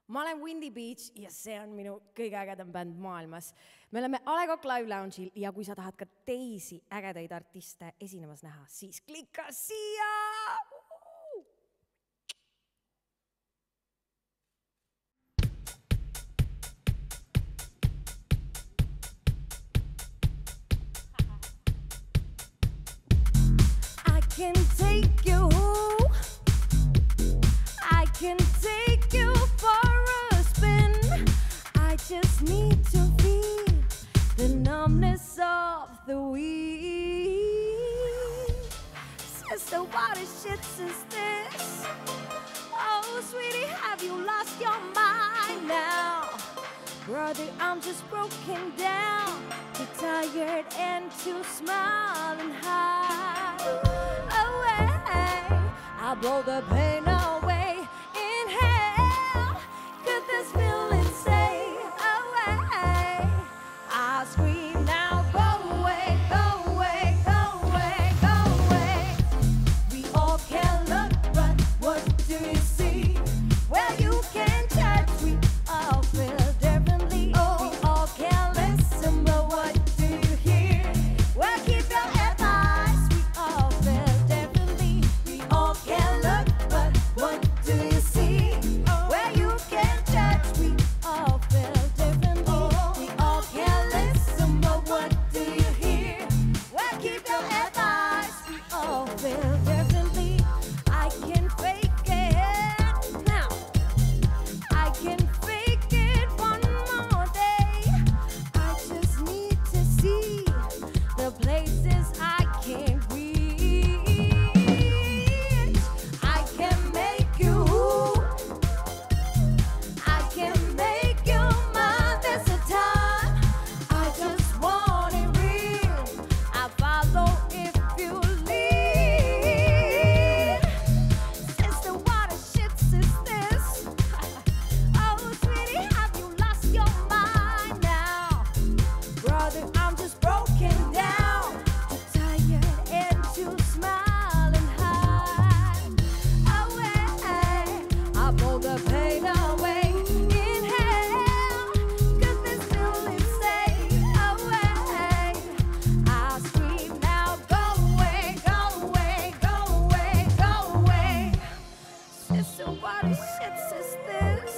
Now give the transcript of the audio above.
ma olen Windy Beach ja see on minu kõige ägedam bänd maailmas. Me oleme A Le Coq Live Lounge'il ja kui sa tahad ka teisi ägedaid artiste esinemas näha, siis klikka siia! I can take you, I can take you for a spin. I just need to feel the numbness of the wind. Sister, what is shit is this? Oh, sweetie, have you lost your mind now? Brother, I'm just broken down, too tired and too small and high. Away, I blow the pain away. Inhale, could this feeling stay away? I scream now, go away, go away, go away, go away. We all can look, but what do you see? Well, you can judge, we all feel differently. We all can listen, but what do you hear? Well, keep your head high, we all feel differently. We all can look, but what do you see? Well, you can judge, we all feel differently. We all can listen, but what do you hear? Well, keep your head high, we all feel differently. I can fake it now. I can fake it one more day. I just need to see the places I can't reach. I can make you, I can make you mine this a time. I just want it real. I follow if you lead. Sister, what a shit is this? Oh, sweetie, have you lost your mind now? Brother, I'm just broken down, too tired and too smiling high. Away, I blow the pain away. Inhale, could this feeling stay away? I scream now, go away, go away, go away, go away. Sister, what a shit is this?